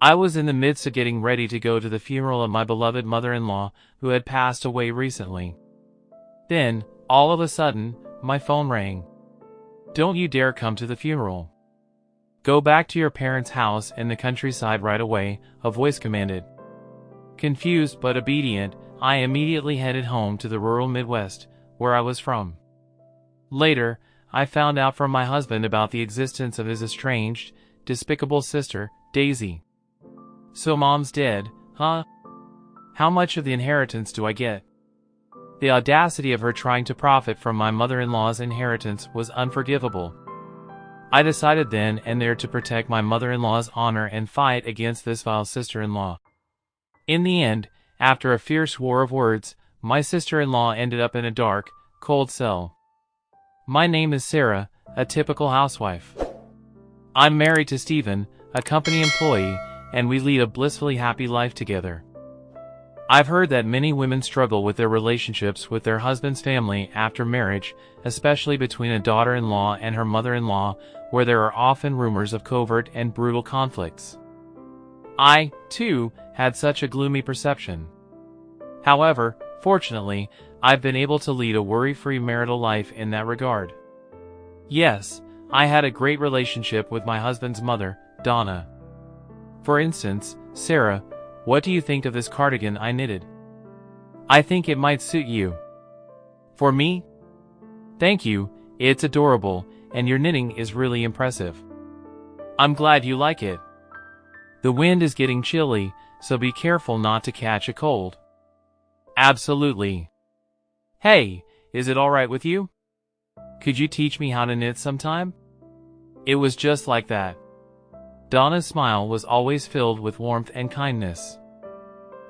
I was in the midst of getting ready to go to the funeral of my beloved mother-in-law who had passed away recently. Then, all of a sudden, my phone rang. "Don't you dare come to the funeral. Go back to your parents' house in the countryside right away," a voice commanded. Confused but obedient, I immediately headed home to the rural Midwest, where I was from. Later, I found out from my husband about the existence of his estranged, despicable sister, Daisy. "So Mom's dead, huh? How much of the inheritance do I get?" The audacity of her trying to profit from my mother-in-law's inheritance was unforgivable. I decided then and there to protect my mother-in-law's honor and fight against this vile sister-in-law. In the end, after a fierce war of words, my sister-in-law ended up in a dark, cold cell. My name is Sarah, a typical housewife. I'm married to Stephen, a company employee, and we lead a blissfully happy life together. I've heard that many women struggle with their relationships with their husband's family after marriage, especially between a daughter-in-law and her mother-in-law, where there are often rumors of covert and brutal conflicts. I, too, had such a gloomy perception. However, fortunately, I've been able to lead a worry-free marital life in that regard. Yes, I had a great relationship with my husband's mother, Donna. For instance, "Sarah, what do you think of this cardigan I knitted? I think it might suit you." "For me? Thank you, it's adorable, and your knitting is really impressive. I'm glad you like it. The wind is getting chilly, so be careful not to catch a cold." "Absolutely. Hey, is it alright with you? Could you teach me how to knit sometime?" It was just like that. Donna's smile was always filled with warmth and kindness.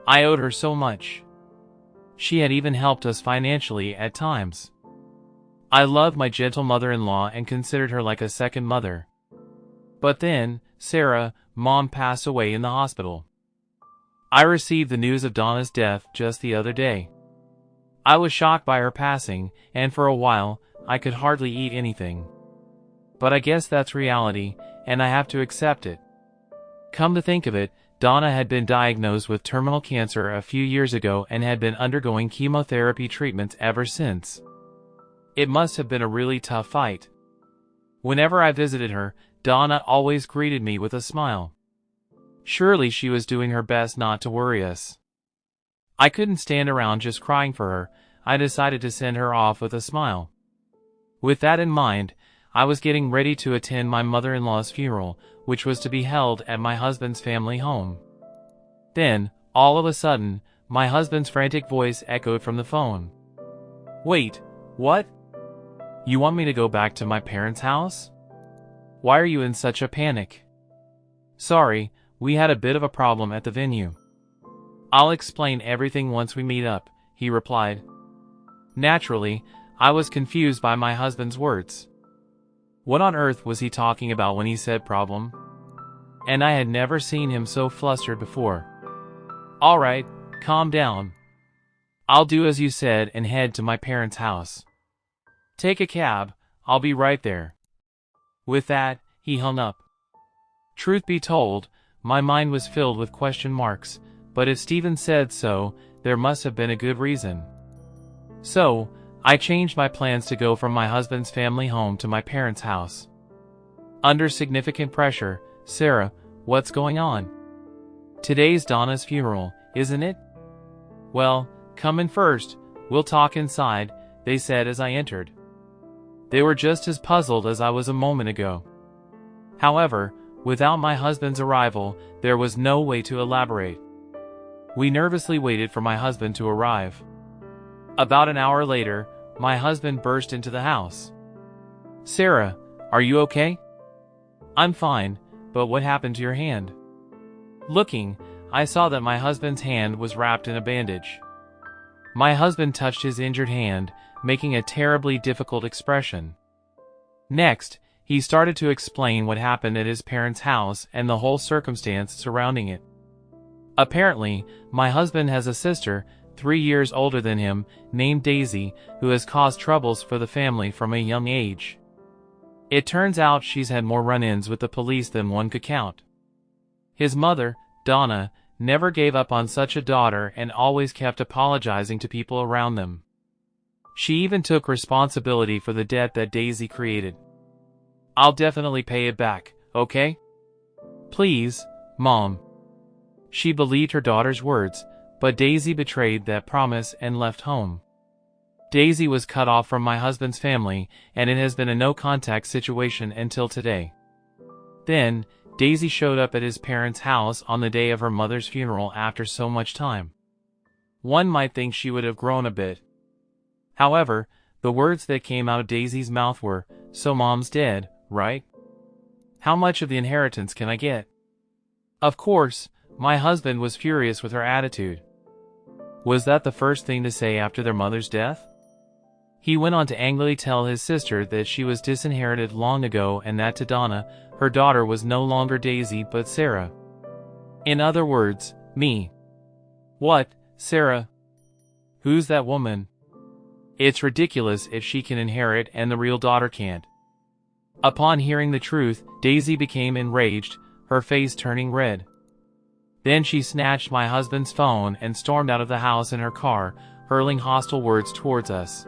I owed her so much. She had even helped us financially at times. I loved my gentle mother-in-law and considered her like a second mother. But then, Sarah, Mom passed away in the hospital. I received the news of Donna's death just the other day. I was shocked by her passing, and for a while, I could hardly eat anything. But I guess that's reality, and I have to accept it. Come to think of it, Donna had been diagnosed with terminal cancer a few years ago and had been undergoing chemotherapy treatments ever since. It must have been a really tough fight. Whenever I visited her, Donna always greeted me with a smile. Surely she was doing her best not to worry us. I couldn't stand around just crying for her. I decided to send her off with a smile. With that in mind, I was getting ready to attend my mother-in-law's funeral, which was to be held at my husband's family home. Then, all of a sudden, my husband's frantic voice echoed from the phone. "Wait, what? You want me to go back to my parents' house? Why are you in such a panic?" "Sorry, we had a bit of a problem at the venue." "I'll explain everything once we meet up," he replied. Naturally, I was confused by my husband's words. What on earth was he talking about when he said problem? And I had never seen him so flustered before. "All right, calm down. I'll do as you said and head to my parents' house. Take a cab, I'll be right there." With that, he hung up. Truth be told, my mind was filled with question marks, but if Stephen said so, there must have been a good reason. So, I changed my plans to go from my husband's family home to my parents' house. Under significant pressure, "Sarah, what's going on? Today's Donna's funeral, isn't it?" "Well, come in first, we'll talk inside," they said as I entered. They were just as puzzled as I was a moment ago. However, without my husband's arrival, there was no way to elaborate. We nervously waited for my husband to arrive. About an hour later, my husband burst into the house. "Sarah, are you okay?" "I'm fine, but what happened to your hand?" Looking, I saw that my husband's hand was wrapped in a bandage. My husband touched his injured hand, making a terribly difficult expression. Next, he started to explain what happened at his parents' house and the whole circumstance surrounding it. Apparently, my husband has a sister, 3 years older than him, named Daisy, who has caused troubles for the family from a young age. It turns out she's had more run-ins with the police than one could count. His mother, Donna, never gave up on such a daughter and always kept apologizing to people around them. She even took responsibility for the debt that Daisy created. "I'll definitely pay it back, okay? Please, Mom." She believed her daughter's words, but Daisy betrayed that promise and left home. Daisy was cut off from my husband's family, and it has been a no-contact situation until today. Then, Daisy showed up at his parents' house on the day of her mother's funeral after so much time. One might think she would have grown a bit. However, the words that came out of Daisy's mouth were, "So Mom's dead, right? How much of the inheritance can I get?" Of course, my husband was furious with her attitude. Was that the first thing to say after their mother's death? He went on to angrily tell his sister that she was disinherited long ago and that to Donna, her daughter was no longer Daisy but Sarah. In other words, me. What, Sarah? Who's that woman? It's ridiculous if she can inherit and the real daughter can't. Upon hearing the truth, Daisy became enraged, her face turning red. Then she snatched my husband's phone and stormed out of the house in her car, hurling hostile words towards us.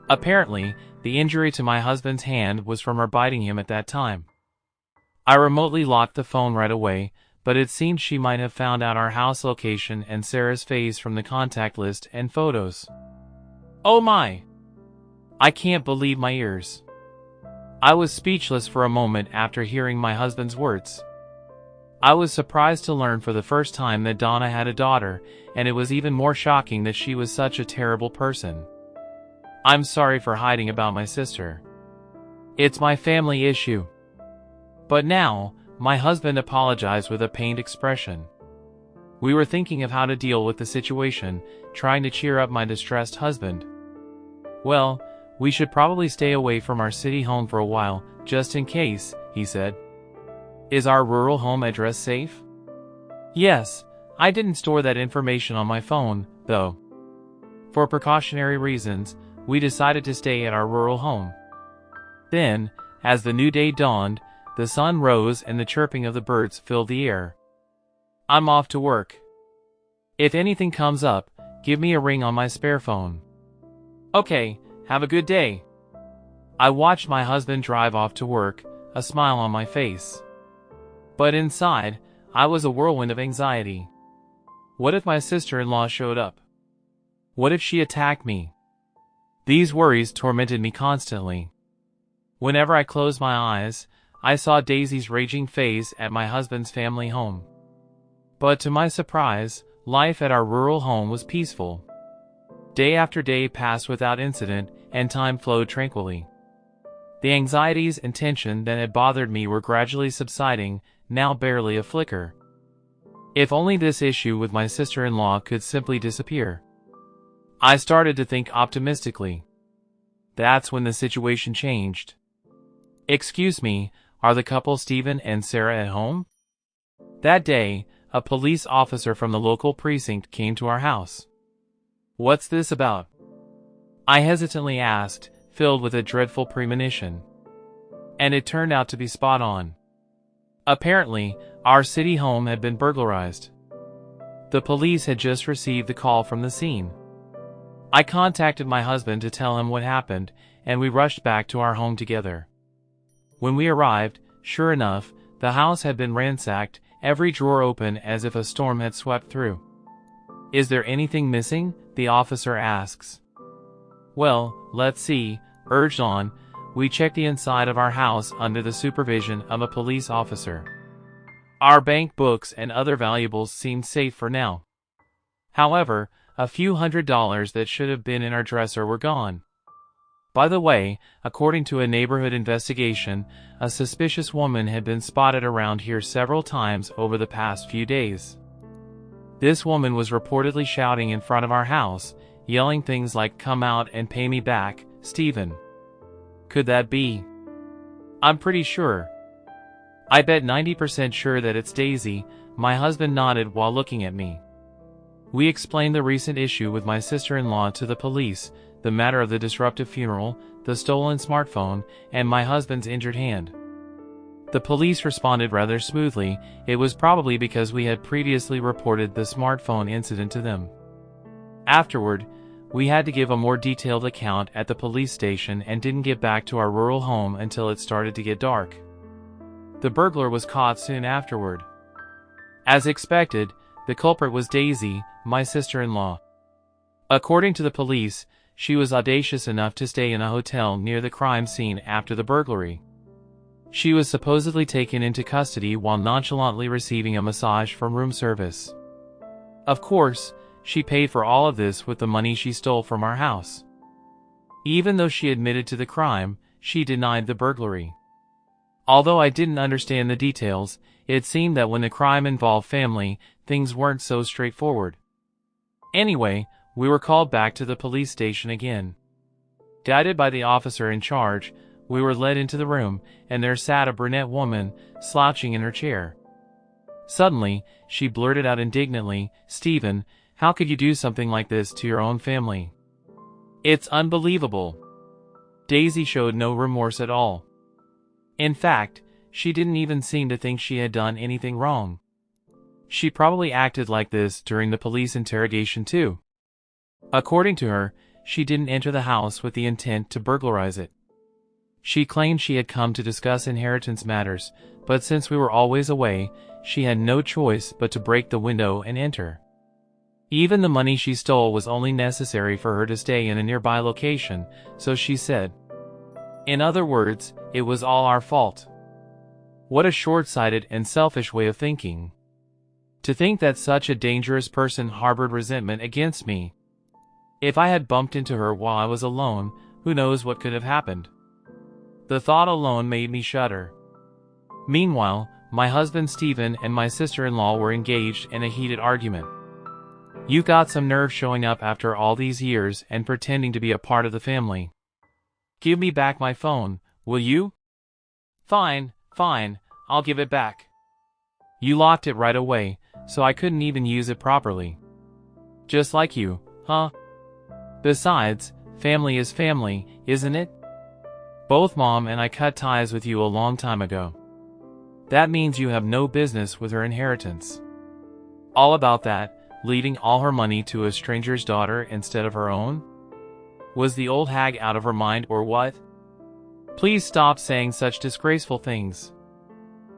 Apparently, the injury to my husband's hand was from her biting him at that time. I remotely locked the phone right away, but it seemed she might have found out our house location and Sarah's face from the contact list and photos. Oh my! I can't believe my ears. I was speechless for a moment after hearing my husband's words. I was surprised to learn for the first time that Donna had a daughter, and it was even more shocking that she was such a terrible person. I'm sorry for hiding about my sister. It's my family issue. But now, my husband apologized with a pained expression. We were thinking of how to deal with the situation, trying to cheer up my distressed husband. Well, we should probably stay away from our city home for a while, just in case, he said. Is our rural home address safe? Yes, I didn't store that information on my phone, though. For precautionary reasons, we decided to stay at our rural home. Then, as the new day dawned, the sun rose and the chirping of the birds filled the air. I'm off to work. If anything comes up, give me a ring on my spare phone. Okay, have a good day. I watched my husband drive off to work, a smile on my face. But inside, I was a whirlwind of anxiety. What if my sister-in-law showed up? What if she attacked me? These worries tormented me constantly. Whenever I closed my eyes, I saw Daisy's raging face at my husband's family home. But to my surprise, life at our rural home was peaceful. Day after day passed without incident, and time flowed tranquilly. The anxieties and tension that had bothered me were gradually subsiding, now barely a flicker. If only this issue with my sister-in-law could simply disappear. I started to think optimistically. That's when the situation changed. Excuse me, are the couple Stephen and Sarah at home? That day, a police officer from the local precinct came to our house. What's this about? I hesitantly asked, filled with a dreadful premonition. And it turned out to be spot on. Apparently, our city home had been burglarized. The police had just received the call from the scene. I contacted my husband to tell him what happened, and we rushed back to our home together. When we arrived, sure enough, the house had been ransacked, every drawer open as if a storm had swept through. Is there anything missing? The officer asks. Well, let's see, urged on. We checked the inside of our house under the supervision of a police officer. Our bank books and other valuables seemed safe for now. However, a few $100s that should have been in our dresser were gone. By the way, according to a neighborhood investigation, a suspicious woman had been spotted around here several times over the past few days. This woman was reportedly shouting in front of our house, yelling things like, "Come out and pay me back, Stephen." Could that be? I'm pretty sure. I bet 90% sure that it's Daisy. My husband nodded while looking at me. We explained the recent issue with my sister-in-law to the police, the matter of the disruptive funeral, the stolen smartphone, and my husband's injured hand. The police responded rather smoothly. It was probably because we had previously reported the smartphone incident to them. Afterward, we had to give a more detailed account at the police station and didn't get back to our rural home until it started to get dark. The burglar was caught soon afterward. As expected, the culprit was Daisy, my sister-in-law. According to the police, she was audacious enough to stay in a hotel near the crime scene after the burglary. She was supposedly taken into custody while nonchalantly receiving a massage from room service. Of course, she paid for all of this with the money she stole from our house. Even though she admitted to the crime, she denied the burglary. Although I didn't understand the details, it seemed that when the crime involved family, things weren't so straightforward. Anyway, we were called back to the police station again. Guided by the officer in charge, we were led into the room, and there sat a brunette woman, slouching in her chair. Suddenly, she blurted out indignantly, "Stephen, how could you do something like this to your own family? It's unbelievable." Daisy showed no remorse at all. In fact, she didn't even seem to think she had done anything wrong. She probably acted like this during the police interrogation too. According to her, she didn't enter the house with the intent to burglarize it. She claimed she had come to discuss inheritance matters, but since we were always away, she had no choice but to break the window and enter. Even the money she stole was only necessary for her to stay in a nearby location, so she said. In other words, it was all our fault. What a short-sighted and selfish way of thinking. To think that such a dangerous person harbored resentment against me. If I had bumped into her while I was alone, who knows what could have happened. The thought alone made me shudder. Meanwhile, my husband Stephen and my sister-in-law were engaged in a heated argument. "You've got some nerve showing up after all these years and pretending to be a part of the family. Give me back my phone, will you?" Fine, I'll give it back. You locked it right away, so I couldn't even use it properly. Just like you, huh? Besides, family is family, isn't it? Both Mom and I cut ties with you a long time ago. That means you have no business with her inheritance. All about that, leaving all her money to a stranger's daughter instead of her own? Was the old hag out of her mind or what? Please stop saying such disgraceful things.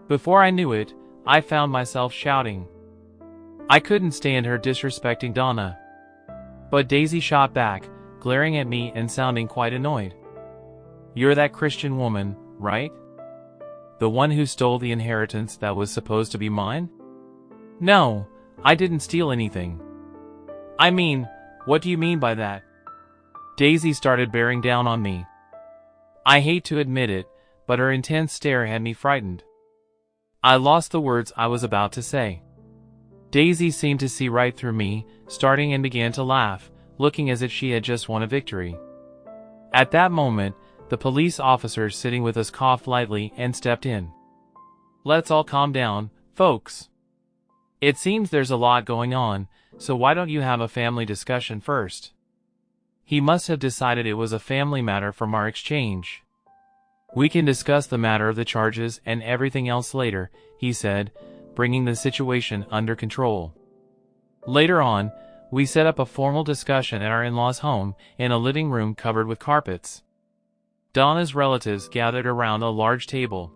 Before I knew it, I found myself shouting. I couldn't stand her disrespecting Donna. But Daisy shot back, glaring at me and sounding quite annoyed. You're that Christian woman, right? The one who stole the inheritance that was supposed to be mine? No, I didn't steal anything. I mean, what do you mean by that? Daisy started bearing down on me. I hate to admit it, but her intense stare had me frightened. I lost the words I was about to say. Daisy seemed to see right through me, starting and began to laugh, looking as if she had just won a victory. At that moment, the police officer sitting with us coughed lightly and stepped in. Let's all calm down, folks. It seems there's a lot going on, so why don't you have a family discussion first? He must have decided it was a family matter from our exchange. We can discuss the matter of the charges and everything else later, he said, bringing the situation under control. Later on, we set up a formal discussion at our in-laws' home in a living room covered with carpets. Donna's relatives gathered around a large table.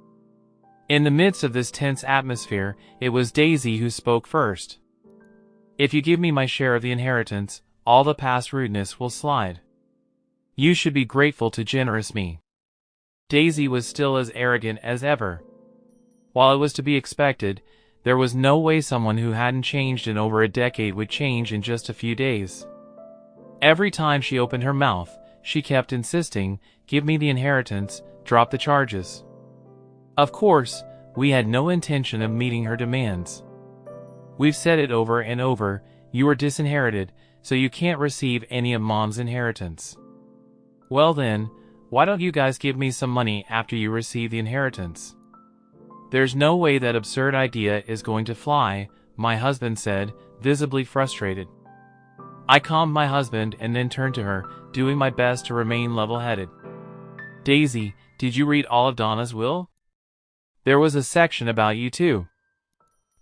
In the midst of this tense atmosphere, it was Daisy who spoke first. If you give me my share of the inheritance, all the past rudeness will slide. You should be grateful to generous me. Daisy was still as arrogant as ever. While it was to be expected, there was no way someone who hadn't changed in over a decade would change in just a few days. Every time she opened her mouth, she kept insisting, give me the inheritance, drop the charges. Of course, we had no intention of meeting her demands. We've said it over and over, you are disinherited, so you can't receive any of Mom's inheritance. Well then, why don't you guys give me some money after you receive the inheritance? There's no way that absurd idea is going to fly, my husband said, visibly frustrated. I calmed my husband and then turned to her, doing my best to remain level-headed. Daisy, did you read all of Donna's will? There was a section about you too.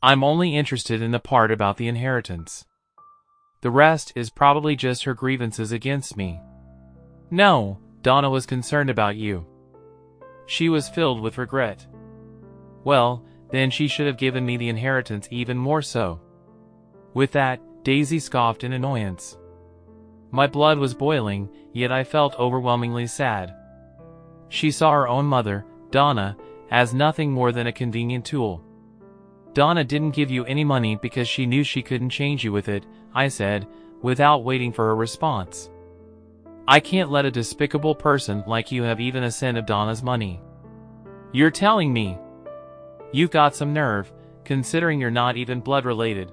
I'm only interested in the part about the inheritance. The rest is probably just her grievances against me. No, Donna was concerned about you. She was filled with regret. Well, then she should have given me the inheritance even more so. With that, Daisy scoffed in annoyance. My blood was boiling, yet I felt overwhelmingly sad. She saw her own mother, Donna, as nothing more than a convenient tool. Donna didn't give you any money because she knew she couldn't change you with it, I said, without waiting for her response. I can't let a despicable person like you have even a cent of Donna's money. You're telling me? You've got some nerve, considering you're not even blood related.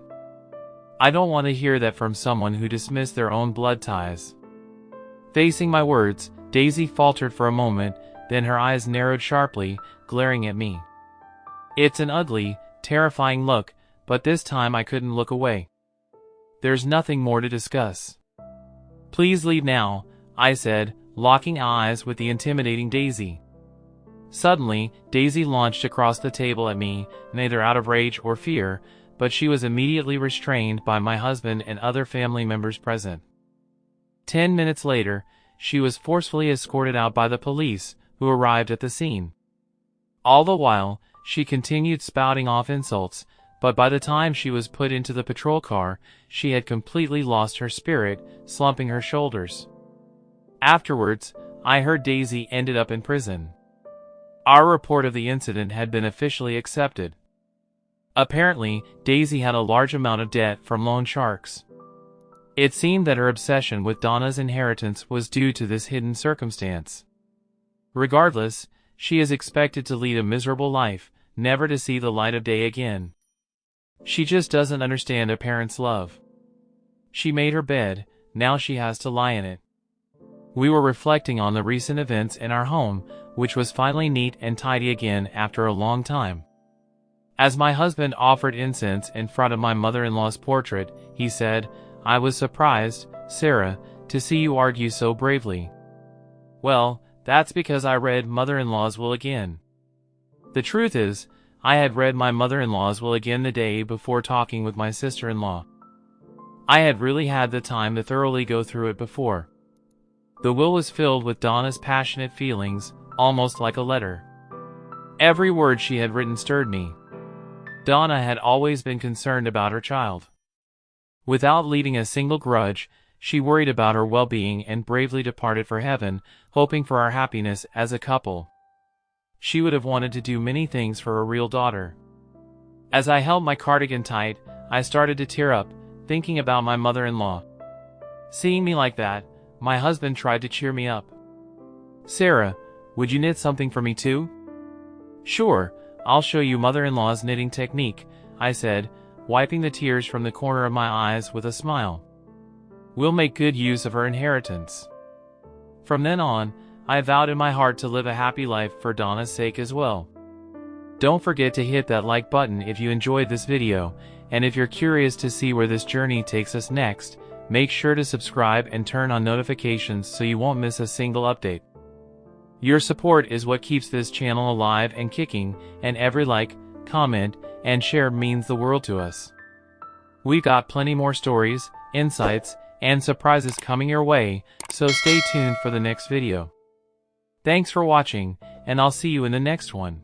I don't want to hear that from someone who dismissed their own blood ties. Facing my words, Daisy faltered for a moment, then her eyes narrowed sharply, glaring at me. It's an ugly, terrifying look, but this time I couldn't look away. There's nothing more to discuss. Please leave now, I said, locking eyes with the intimidating Daisy. Suddenly, Daisy launched across the table at me, neither out of rage or fear, but she was immediately restrained by my husband and other family members present. 10 minutes later, she was forcefully escorted out by the police, who arrived at the scene. All the while, she continued spouting off insults, but by the time she was put into the patrol car, she had completely lost her spirit, slumping her shoulders. Afterwards, I heard Daisy ended up in prison. Our report of the incident had been officially accepted. Apparently, Daisy had a large amount of debt from loan sharks. It seemed that her obsession with Donna's inheritance was due to this hidden circumstance. Regardless, she is expected to lead a miserable life, never to see the light of day again. She just doesn't understand a parent's love. She made her bed, now she has to lie in it. We were reflecting on the recent events in our home, which was finally neat and tidy again after a long time. As my husband offered incense in front of my mother-in-law's portrait, he said, "I was surprised, Sarah, to see you argue so bravely." Well, that's because I read Mother-in-Law's Will again. The truth is, I had read my mother-in-law's will again the day before talking with my sister-in-law. I had really had the time to thoroughly go through it before. The will was filled with Donna's passionate feelings, almost like a letter. Every word she had written stirred me. Donna had always been concerned about her child. Without leaving a single grudge, she worried about her well-being and bravely departed for heaven, hoping for our happiness as a couple. She would have wanted to do many things for a real daughter. As I held my cardigan tight, I started to tear up, thinking about my mother-in-law. Seeing me like that, my husband tried to cheer me up. "Sarah, would you knit something for me too?" "Sure, I'll show you mother-in-law's knitting technique," I said, wiping the tears from the corner of my eyes with a smile. "We'll make good use of her inheritance." From then on, I vowed in my heart to live a happy life for Donna's sake as well. Don't forget to hit that like button if you enjoyed this video, and if you're curious to see where this journey takes us next, make sure to subscribe and turn on notifications so you won't miss a single update. Your support is what keeps this channel alive and kicking, and every like, comment, and share means the world to us. We've got plenty more stories, insights, and surprises coming your way, so stay tuned for the next video. Thanks for watching, and I'll see you in the next one.